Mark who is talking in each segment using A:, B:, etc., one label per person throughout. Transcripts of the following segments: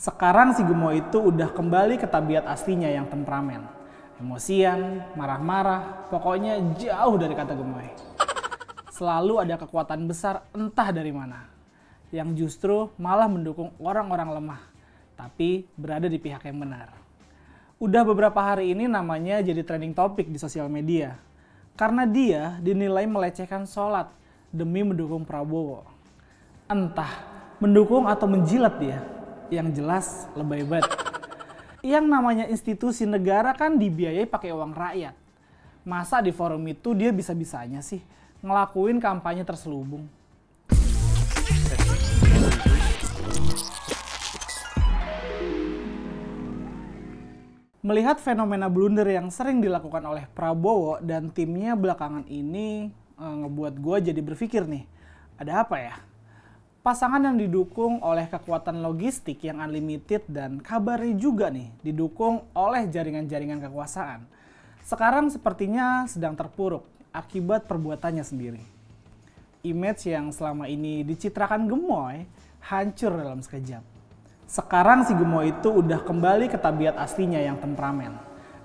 A: Sekarang si Gemoy itu udah kembali ke tabiat aslinya yang temperamen. Emosian, marah-marah, pokoknya jauh dari kata gemoy. Selalu ada kekuatan besar entah dari mana, yang justru malah mendukung orang-orang lemah, tapi berada di pihak yang benar. Udah beberapa hari ini namanya jadi trending topik di sosial media, karena dia dinilai melecehkan sholat demi mendukung Prabowo. Entah mendukung atau menjilat dia, yang jelas lebay banget. Yang namanya institusi negara kan dibiayai pakai uang rakyat. Masa di forum itu dia bisa-bisanya sih ngelakuin kampanye terselubung? Melihat fenomena blunder yang sering dilakukan oleh Prabowo dan timnya belakangan ini ngebuat gue jadi berpikir nih, ada apa ya? Pasangan yang didukung oleh kekuatan logistik yang unlimited dan kabarnya juga nih didukung oleh jaringan-jaringan kekuasaan. Sekarang sepertinya sedang terpuruk akibat perbuatannya sendiri. Image yang selama ini dicitrakan gemoy hancur dalam sekejap. Sekarang si gemoy itu udah kembali ke tabiat aslinya yang temperamen.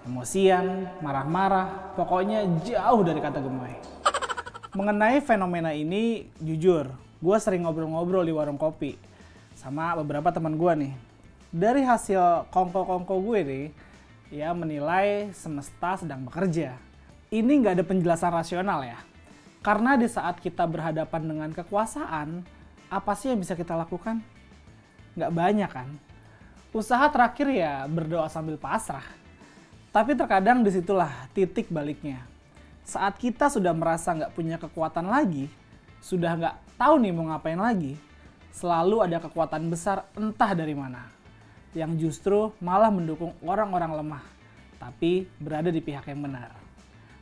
A: Emosian, marah-marah, pokoknya jauh dari kata gemoy. Mengenai fenomena ini, jujur, gue sering ngobrol-ngobrol di warung kopi sama beberapa teman gue nih. Dari hasil kongko-kongko gue nih, ya menilai semesta sedang bekerja. Ini nggak ada penjelasan rasional ya. Karena di saat kita berhadapan dengan kekuasaan, apa sih yang bisa kita lakukan? Nggak banyak kan? Usaha terakhir ya berdoa sambil pasrah. Tapi terkadang disitulah titik baliknya. Saat kita sudah merasa nggak punya kekuatan lagi, sudah nggak tahu nih mau ngapain lagi, selalu ada kekuatan besar entah dari mana, yang justru malah mendukung orang-orang lemah, tapi berada di pihak yang benar.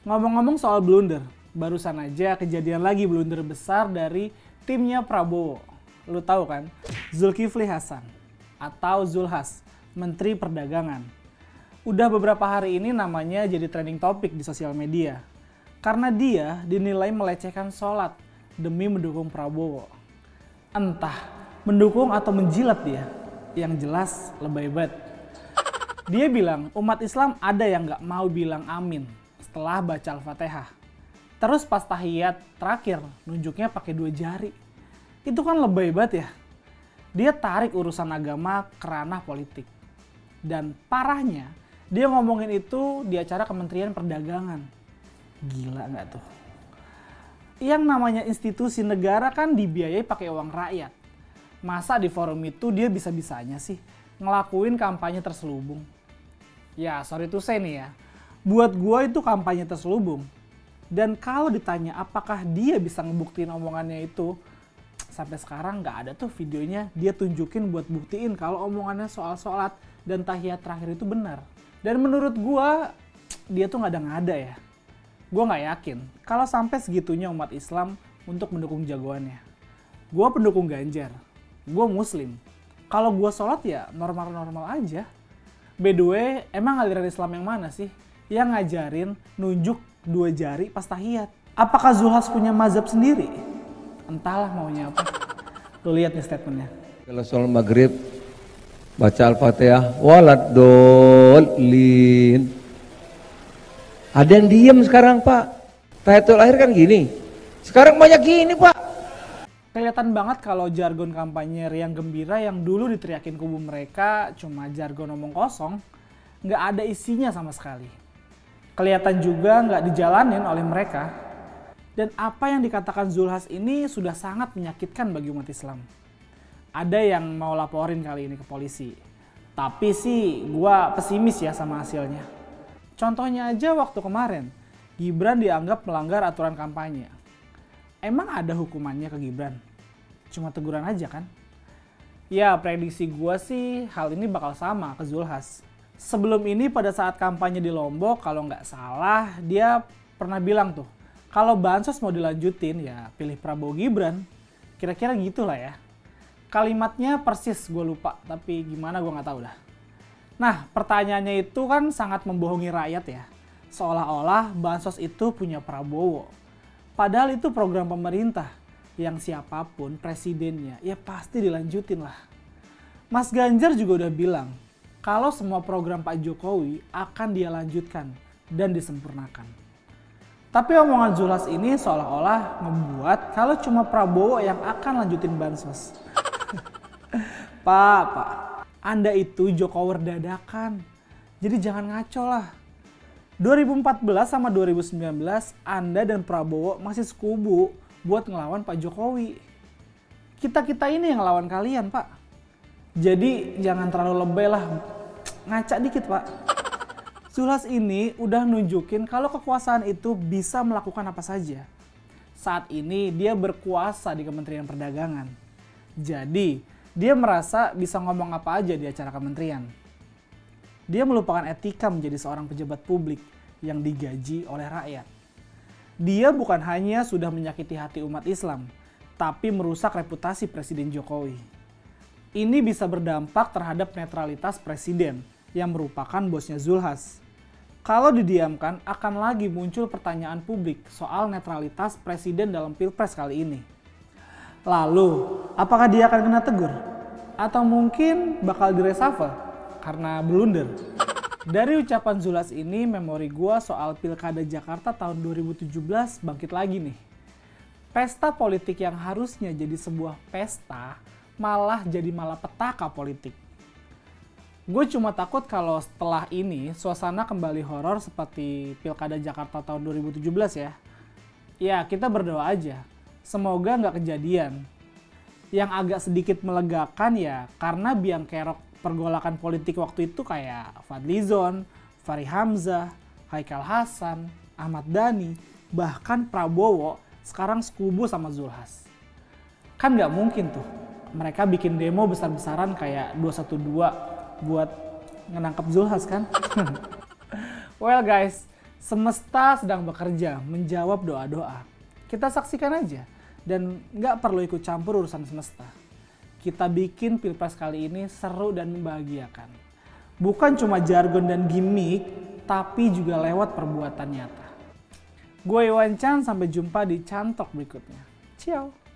A: Ngomong-ngomong soal blunder, barusan aja kejadian lagi blunder besar dari timnya Prabowo. Lu tahu kan, Zulkifli Hasan atau Zulhas, Menteri Perdagangan. Udah beberapa hari ini namanya jadi trending topik di sosial media, karena dia dinilai melecehkan sholat demi mendukung Prabowo. Entah mendukung atau menjilat dia, yang jelas lebay banget. Dia bilang umat Islam ada yang gak mau bilang amin setelah baca Al-Fatihah. Terus pas tahiyat terakhir nunjuknya pakai 2 jari. Itu kan lebay banget ya. Dia tarik urusan agama ke ranah politik. Dan parahnya dia ngomongin itu di acara Kementerian Perdagangan. Gila gak tuh? Yang namanya institusi negara kan dibiayai pakai uang rakyat. Masa di forum itu dia bisa-bisanya sih ngelakuin kampanye terselubung? Ya sorry to say nih ya, buat gue itu kampanye terselubung. Dan kalau ditanya apakah dia bisa ngebuktiin omongannya itu, sampai sekarang nggak ada tuh videonya dia tunjukin buat buktiin kalau omongannya soal sholat dan tahiyat terakhir itu benar. Dan menurut gue, dia tuh nggak ada ngada ya. Gue nggak yakin kalau sampai segitunya umat Islam untuk mendukung jagoannya. Gue pendukung Ganjar, gue muslim. Kalau gue sholat ya normal-normal aja. By the way, emang aliran Islam yang mana sih yang ngajarin nunjuk 2 jari pas tahiyat? Apakah Zulhas punya mazhab sendiri? Entahlah maunya apa. Lu lihat nih statementnya.
B: Kalau sholat maghrib baca Al-Fatihah waladolin. Ada yang diem sekarang Pak. Tahiyatul akhir kan gini. Sekarang banyak gini Pak.
A: Kelihatan banget kalau jargon kampanye riang gembira yang dulu diteriakin kubu mereka cuma jargon omong kosong. Nggak ada isinya sama sekali. Kelihatan juga nggak dijalanin oleh mereka. Dan apa yang dikatakan Zulhas ini sudah sangat menyakitkan bagi umat Islam. Ada yang mau laporin kali ini ke polisi. Tapi sih gua pesimis ya sama hasilnya. Contohnya aja waktu kemarin, Gibran dianggap melanggar aturan kampanye. Emang ada hukumannya ke Gibran? Cuma teguran aja kan? Ya prediksi gue sih hal ini bakal sama ke Zulhas. Sebelum ini pada saat kampanye di Lombok, kalau nggak salah dia pernah bilang tuh, kalau bansos mau dilanjutin ya pilih Prabowo Gibran. Kira-kira gitulah ya. Kalimatnya persis gue lupa, tapi gimana gue nggak tahu dah. Nah, pertanyaannya itu kan sangat membohongi rakyat ya. Seolah-olah bansos itu punya Prabowo. Padahal itu program pemerintah yang siapapun presidennya ya pasti dilanjutin lah. Mas Ganjar juga udah bilang kalau semua program Pak Jokowi akan dia lanjutkan dan disempurnakan. Tapi omongan Zulhas ini seolah-olah membuat kalau cuma Prabowo yang akan lanjutin bansos. Pak, Anda itu Jokowi dadakan. Jadi jangan ngaco lah. 2014 sama 2019 Anda dan Prabowo masih sekubu buat ngelawan Pak Jokowi. Kita ini yang ngelawan kalian, Pak. Jadi jangan terlalu lebay lah. Ngaca dikit, Pak. Zulhas ini udah nunjukin kalau kekuasaan itu bisa melakukan apa saja. Saat ini dia berkuasa di Kementerian Perdagangan. Jadi dia merasa bisa ngomong apa aja di acara kementerian. Dia melupakan etika menjadi seorang pejabat publik yang digaji oleh rakyat. Dia bukan hanya sudah menyakiti hati umat Islam, tapi merusak reputasi Presiden Jokowi. Ini bisa berdampak terhadap netralitas presiden yang merupakan bosnya Zulhas. Kalau didiamkan, akan lagi muncul pertanyaan publik soal netralitas presiden dalam Pilpres kali ini. Lalu, apakah dia akan kena tegur? Atau mungkin bakal direshuffle karena blunder? Dari ucapan Zulhas ini, memori gua soal Pilkada Jakarta tahun 2017 bangkit lagi nih. Pesta politik yang harusnya jadi sebuah pesta, malah jadi malapetaka politik. Gue cuma takut kalau setelah ini suasana kembali horor seperti Pilkada Jakarta tahun 2017 ya. Ya kita berdoa aja, semoga nggak kejadian. Yang agak sedikit melegakan ya karena biang kerok pergolakan politik waktu itu kayak Fadlizon, Fahri Hamzah, Haikal Hasan, Ahmad Dhani, bahkan Prabowo sekarang sekubu sama Zulhas. Kan nggak mungkin tuh mereka bikin demo besar-besaran kayak 212 buat ngenangkep Zulhas kan? Well guys, semesta sedang bekerja menjawab doa-doa. Kita saksikan aja dan nggak perlu ikut campur urusan semesta. Kita bikin Pilpres kali ini seru dan membahagiakan. Bukan cuma jargon dan gimmick, tapi juga lewat perbuatan nyata. Gue Iwan Chan, sampai jumpa di Cantok berikutnya. Ciao!